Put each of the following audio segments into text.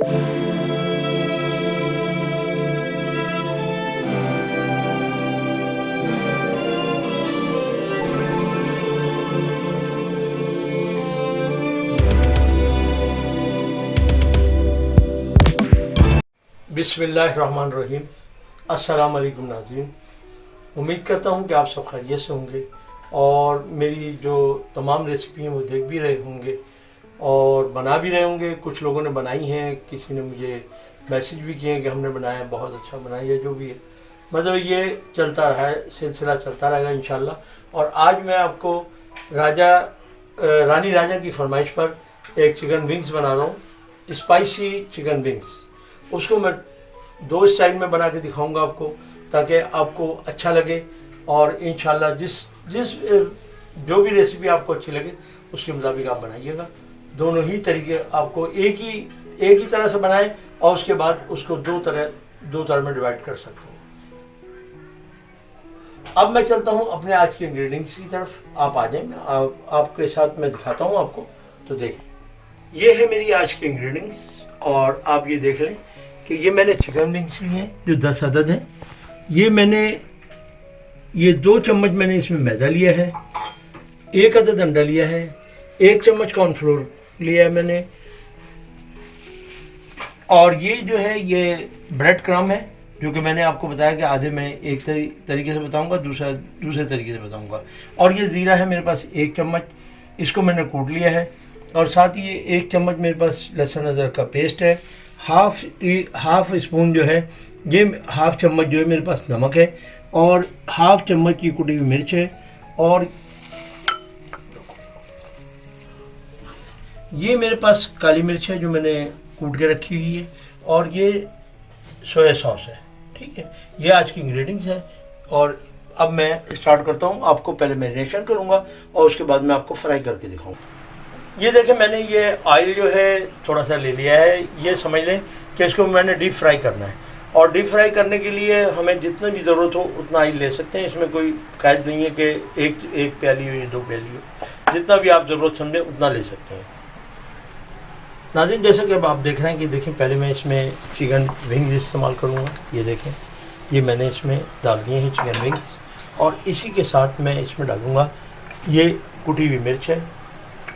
बिस्मिल्लाहिर्रहमानिर्रहीम। अस्सलाम वालेकुम नाज़रीन, उम्मीद करता हूँ कि आप सब खैरियत से होंगे और मेरी जो तमाम रेसिपी हैं वो देख भी रहे होंगे और बना भी रहे होंगे। कुछ लोगों ने बनाई हैं, किसी ने मुझे मैसेज भी किए हैं कि हमने बनाया, बहुत अच्छा बनाई है। जो भी है मतलब ये चलता रहा है, सिलसिला चलता रहेगा इंशाल्लाह। और आज मैं आपको रानी राजा की फरमाइश पर एक चिकन विंग्स बना रहा हूँ, स्पाइसी चिकन विंग्स। उसको मैं दो स्टाइल में बना के दिखाऊंगा आपको, ताकि आपको अच्छा लगे और इंशाल्लाह जिस जो भी रेसिपी आपको अच्छी लगे उसके मुताबिक आप बनाइएगा। दोनों ही तरीके आपको एक ही तरह से बनाएं और उसके बाद उसको दो तरह में डिवाइड कर सकते हैं। अब मैं चलता हूं अपने आज के इंग्रेडिएंट्स की तरफ। आप आ जाएं, आपके साथ मैं दिखाता हूं आपको। तो देखें, ये है मेरी आज के इंग्रेडिएंट्स और आप ये देख लें कि ये मैंने चिकन विंग्स लिए हैं जो 10 अदद हैं। ये 2 चम्मच मैंने इसमें मैदा लिया है, 1 अदद अंडा लिया है, 1 चम्मच कॉर्नफ्लोर लिया है मैंने, और ये जो है ये ब्रेड क्रम्ब है जो कि मैंने आपको बताया कि आधे मैं एक तरीके से बताऊंगा, दूसरे तरीके से बताऊंगा। और ये ज़ीरा है मेरे पास 1 चम्मच, इसको मैंने कूट लिया है। और साथ ही ये 1 चम्मच मेरे पास लहसुन अदरक का पेस्ट है। हाफ स्पून जो है, ये हाफ चम्मच जो है मेरे पास नमक है, और हाफ चम्मच की कुटी हुई मिर्च है, और ये मेरे पास काली मिर्च है जो मैंने कूट के रखी हुई है, और ये सोया सॉस है। ठीक है, ये आज की इंग्रेडिएंट्स हैं। और अब मैं स्टार्ट करता हूँ। आपको पहले मैरिनेशन करूँगा और उसके बाद मैं आपको फ्राई करके दिखाऊँगा। ये देखें, मैंने ये ऑयल जो है थोड़ा सा ले लिया है। ये समझ लें कि इसको मैंने डीप फ्राई करना है, और डीप फ्राई करने के लिए हमें जितना भी ज़रूरत हो उतना ऑयल ले सकते हैं। इसमें कोई कायद नहीं है कि एक प्याली हो या 2 प्याली हो, जितना भी आप ज़रूरत समझें उतना ले सकते हैं। नाज़रीन, जैसा कि अब आप देख रहे हैं कि देखें, पहले मैं इसमें चिकन विंग्स इस्तेमाल करूँगा। ये देखें, ये मैंने इसमें डाल दिए हैं चिकन विंग्स, और इसी के साथ मैं इसमें डालूँगा ये कुटी हुई मिर्च है,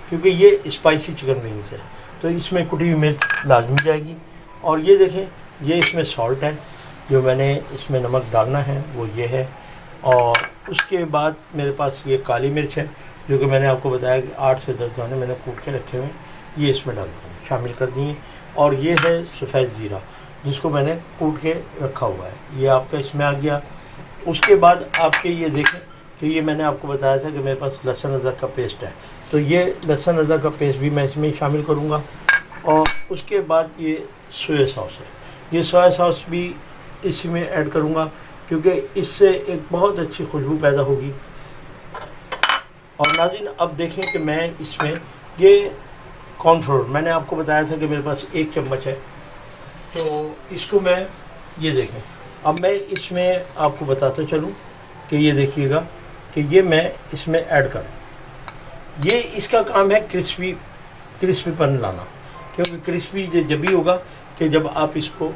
क्योंकि ये स्पाइसी चिकन विंग्स है तो इसमें कुटी हुई मिर्च लाजमी जाएगी। और ये देखें, ये इसमें सॉल्ट है, जो मैंने इसमें नमक डालना है वो ये है। और उसके बाद मेरे पास ये काली मिर्च है जो कि मैंने आपको बताया कि 8 से 10 दाने मैंने कूट के रखे हुए हैं, ये इसमें डाल दिए, शामिल कर दिए। और ये है सफ़ेद ज़ीरा जिसको मैंने कूट के रखा हुआ है, ये आपका इसमें आ गया। उसके बाद आपके ये देखें कि ये मैंने आपको बताया था कि मेरे पास लहसुन अदरक का पेस्ट है, तो ये लहसुन अदरक का पेस्ट भी मैं इसमें शामिल करूँगा। और उसके बाद ये सोया सॉस है, ये सोया सॉस भी इसमें ऐड करूँगा, क्योंकि इससे एक बहुत अच्छी खुशबू पैदा होगी। और नाज़रीन, अब देखें कि मैं इसमें ये कॉर्नफ्लोर मैंने आपको बताया था कि मेरे पास 1 चम्मच है, तो इसको मैं ये देखें, अब मैं इसमें आपको बताता चलूँ कि ये देखिएगा कि ये मैं इसमें ऐड करूँ। ये इसका काम है क्रिस्पीपन लाना, क्योंकि क्रिस्पी जब भी होगा कि जब आप इसको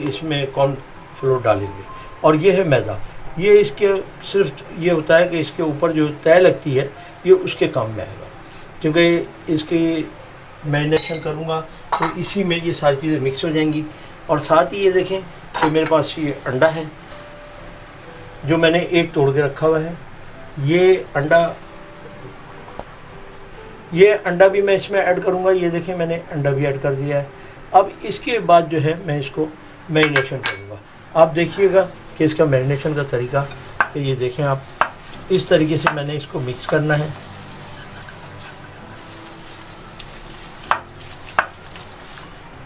इसमें कॉर्नफ्लोर डालेंगे। और ये है मैदा, ये इसके सिर्फ ये होता है कि इसके ऊपर जो तय लगती है ये उसके काम में आएगा, क्योंकि इसकी मैरिनेशन करूँगा तो इसी में ये सारी चीज़ें मिक्स हो जाएंगी। और साथ ही ये देखें कि मेरे पास ये अंडा है जो मैंने 1 तोड़ के रखा हुआ है। ये अंडा भी मैं इसमें ऐड करूँगा। ये देखें, मैंने अंडा भी ऐड कर दिया है। अब इसके बाद जो है मैं इसको मैरिनेशन करूँगा। आप देखिएगा कि इसका मैरिनेशन का तरीका, ये देखें आप, इस तरीके से मैंने इसको मिक्स करना है।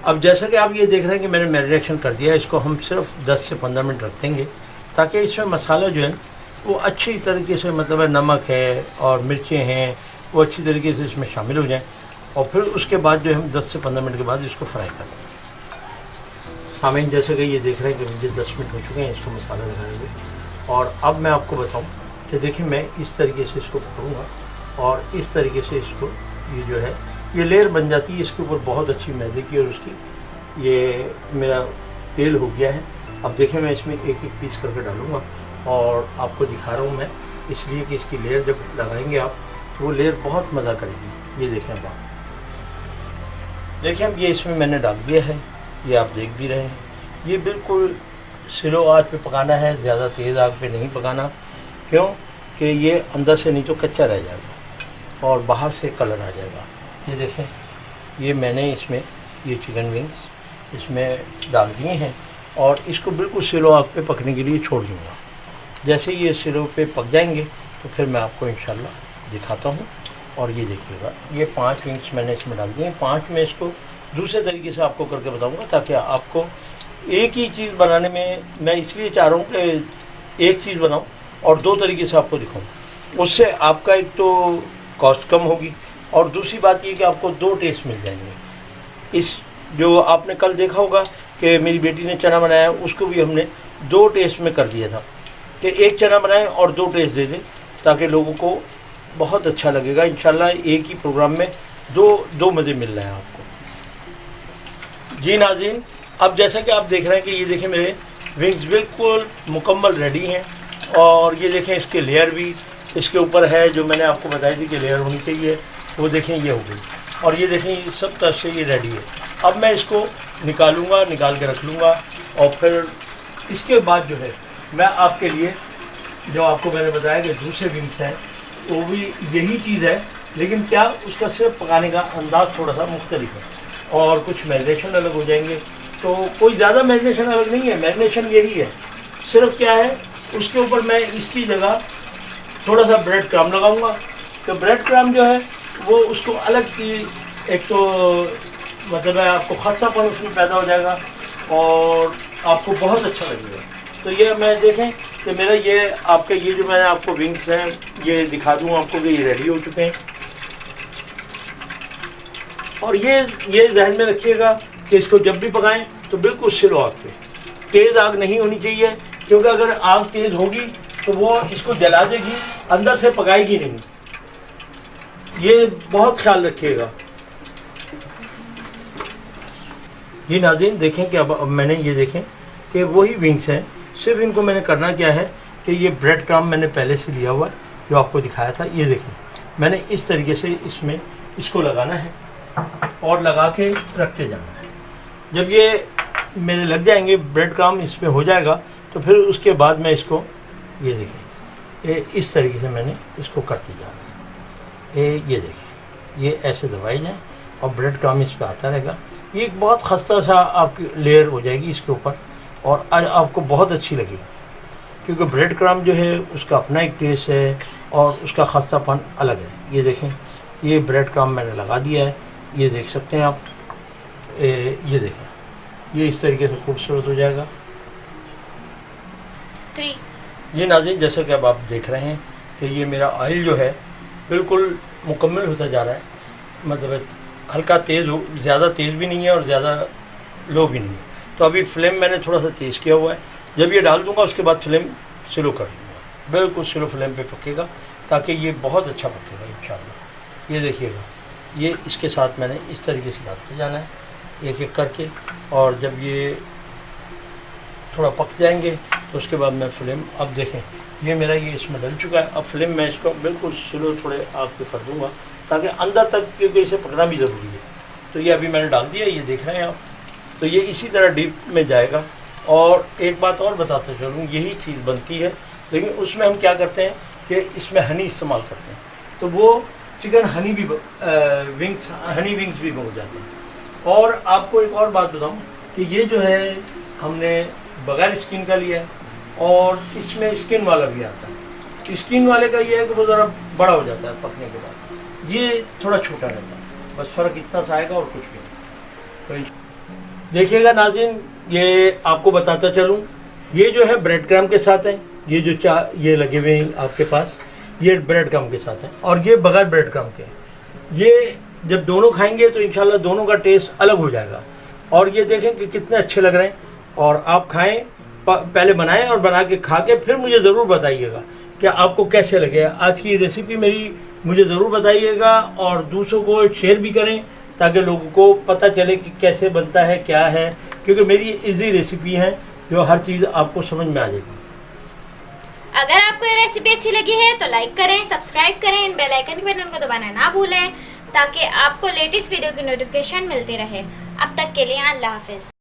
अब जैसा कि आप ये देख रहे हैं कि मैंने मैरिनेशन कर दिया है, इसको हम सिर्फ 10 से 15 मिनट रख देंगे, ताकि इसमें मसाला जो है वो अच्छी तरीके से, मतलब नमक है और मिर्चें हैं, वो अच्छी तरीके से इसमें शामिल हो जाएं। और फिर उसके बाद जो है हम 10 से 15 मिनट के बाद इसको फ्राई कर लेंगे। हमें जैसे कि ये देख रहे हैं कि मुझे 10 मिनट हो चुके हैं इसको मसाला लगाने में। और अब मैं आपको बताऊं कि देखिए, मैं इस तरीके से इसको पकड़ूँगा और इस तरीके से इसको ये जो है ये लेयर बन जाती है इसके ऊपर बहुत अच्छी मैदे की और उसकी। ये मेरा तेल हो गया है। अब देखिए मैं इसमें एक एक पीस करके डालूँगा और आपको दिखा रहा हूँ मैं, इसलिए कि इसकी लेयर जब लगाएंगे आप तो वो लेयर बहुत मज़ा करेगी। ये देखें अब आप, देखिए अब ये इसमें मैंने डाल दिया है, ये आप देख भी रहे हैं। ये बिल्कुल स्लो आंच पे पकाना है, ज़्यादा तेज़ आग पे नहीं पकाना। क्यों कि ये अंदर से नहीं तो कच्चा रह जाएगा और बाहर से कलर आ जाएगा। ये देखें, ये मैंने इसमें ये चिकन विंग्स इसमें डाल दिए हैं और इसको बिल्कुल स्लो आग पे पकने के लिए छोड़ दूँगा। जैसे ये स्लो पे पक जाएंगे तो फिर मैं आपको इंशाल्लाह दिखाता हूँ। और ये देखिएगा, ये 5 विंग्स मैंने इसमें डाल दिए हैं। 5 में इसको दूसरे तरीके से आपको करके बताऊँगा ताकि आपको एक ही चीज़ बनाने में, मैं इसलिए चाह रहा हूँ कि एक चीज़ बनाऊँ और 2 तरीके से आपको दिखाऊँ। उससे आपका एक तो कॉस्ट कम होगी और दूसरी बात ये कि आपको 2 टेस्ट मिल जाएंगे। इस जो आपने कल देखा होगा कि मेरी बेटी ने चना बनाया, उसको भी हमने 2 टेस्ट में कर दिया था कि एक चना बनाएं और 2 टेस्ट दे दें ताकि लोगों को बहुत अच्छा लगेगा। इंशाल्लाह एक ही प्रोग्राम में दो मज़े मिल रहे हैं आपको। जी नाज़रीन, अब जैसा कि आप देख रहे हैं कि ये देखें मेरे विंग्स बिल्कुल मुकम्मल रेडी हैं और ये देखें इसके लेयर भी इसके ऊपर है जो मैंने आपको बताई थी कि लेयर होनी चाहिए, वो देखें ये हो गई। और ये देखें ये सब तरह से ये रेडी है। अब मैं इसको निकालूंगा, निकाल के रख लूँगा और फिर इसके बाद जो है मैं आपके लिए जो आपको मैंने बताया कि दूसरे विंग्स हैं तो भी यही चीज़ है, लेकिन क्या उसका सिर्फ पकाने का अंदाज़ थोड़ा सा मुख्तलिफ है और कुछ मैरिनेशन अलग हो जाएंगे। तो कोई ज़्यादा मैरिनेशन अलग नहीं है, मैरिनेशन यही है। सिर्फ क्या है उसके ऊपर मैं इसकी जगह थोड़ा सा ब्रेड क्रम्ब लगाऊंगा। तो ब्रेड क्रम्ब जो है वो उसको अलग की, एक तो मतलब है आपको खस्तापन उसमें पैदा हो जाएगा और आपको बहुत अच्छा लगेगा। तो ये मैं देखें कि मेरा ये आपके ये जो मैंने आपको विंग्स हैं ये दिखा दूँ आपको कि ये रेडी हो चुके हैं। और ये जहन में रखिएगा कि इसको जब भी पकाएं तो बिल्कुल स्लो आग पे, तेज़ आग नहीं होनी चाहिए, क्योंकि अगर आग तेज़ होगी तो वो इसको जला देगी, अंदर से पकाएगी नहीं। ये बहुत ख्याल रखिएगा। ये नाज़रीन देखें कि अब मैंने ये देखें कि वही विंग्स हैं, सिर्फ इनको मैंने करना क्या है कि ये ब्रेड क्रम्ब मैंने पहले से लिया हुआ है जो आपको दिखाया था। ये देखें मैंने इस तरीके से इसमें इसको लगाना है और लगा के रखते जाना है। जब ये मेरे लग जाएंगे, ब्रेड क्रम्ब इसमें हो जाएगा तो फिर उसके बाद मैं इसको ये देखें ये इस तरीके से मैंने इसको करते जाना है। ये देखें ये ऐसे दबाए जाएँ और ब्रेड क्रम्ब इस पर आता रहेगा। ये एक बहुत खस्ता सा आपकी लेयर हो जाएगी इसके ऊपर और आपको बहुत अच्छी लगेगी, क्योंकि ब्रेड क्रम्ब जो है उसका अपना एक टेस्ट है और उसका खस्तापन अलग है। ये देखें ये ब्रेड क्रम्ब मैंने लगा दिया है, ये देख सकते हैं आप। ये देखें ये इस तरीके से खूबसूरत हो जाएगा। ये नाज़रीन जैसा कि अब आप देख रहे हैं कि ये मेरा ऑयल जो है बिल्कुल मुकम्मल होता जा रहा है, मतलब हल्का तेज़ हो, ज़्यादा तेज़ भी नहीं है और ज़्यादा लो भी नहीं है। तो अभी फ्लेम मैंने थोड़ा सा तेज़ किया हुआ है। जब ये डाल दूंगा उसके बाद फ्लेम स्लो कर दूंगा, बिल्कुल स्लो फ्लेम पे पकेगा ताकि ये बहुत अच्छा पकेगा इंशाल्लाह। ये देखिएगा ये इसके साथ मैंने इस तरीके से डालते जाना है एक एक करके, और जब ये थोड़ा पक जाएंगे तो उसके बाद मैं फ्लेम, अब देखें ये मेरा ये इसमें डल चुका है। अब फ्लेम मैं इसको बिल्कुल स्लो थोड़े आग पे कर दूँगा ताकि अंदर तक, क्योंकि इसे पकना भी ज़रूरी है। तो ये अभी मैंने डाल दिया, ये देख रहे हैं आप। तो ये इसी तरह डीप में जाएगा। और एक बात और बताते चलूँ, यही चीज़ बनती है लेकिन उसमें हम क्या करते हैं कि इसमें हनी इस्तेमाल करते हैं, तो वो चिकन हनी विंग्स भी हो जाते हैं। और आपको एक और बात बताऊँ कि ये जो है हमने बगैर स्किन का लिया है और इसमें स्किन वाला भी आता है। स्किन वाले का ये है कि वो ज़रा बड़ा हो जाता है पकने के बाद, ये थोड़ा छोटा रहता है, बस फ़र्क इतना सा आएगा और कुछ भी नहीं। तो देखिएगा नाज़रीन, ये आपको बताता चलूँ, ये जो है ब्रेड क्रम्ब के साथ है, ये जो ये लगे हुए हैं आपके पास, ये ब्रेड क्रम्ब के साथ है और ये बगैर ब्रेड क्रम्ब के हैं। ये जब दोनों खाएंगे तो इंशाल्लाह दोनों का टेस्ट अलग हो जाएगा। और ये देखें कि कितने अच्छे लग रहे हैं। और आप खाएं, पहले बनाएं और बना के खा के फिर मुझे ज़रूर बताइएगा कि आपको कैसे लगे। आज की रेसिपी मेरी मुझे ज़रूर बताइएगा और दूसरों को शेयर भी करें ताकि लोगों को पता चले कि कैसे बनता है, क्या है, क्योंकि मेरी इजी रेसिपी है जो हर चीज़ आपको समझ में आ जाएगी। अगर आपको ये रेसिपी अच्छी लगी है तो लाइक करें, सब्सक्राइब करें, बेल आइकन के बटन को दबाना ना भूलें ताकि आपको लेटेस्ट वीडियो की नोटिफिकेशन मिलती रहे। अब तक के लिए अल्लाह हाफिज़।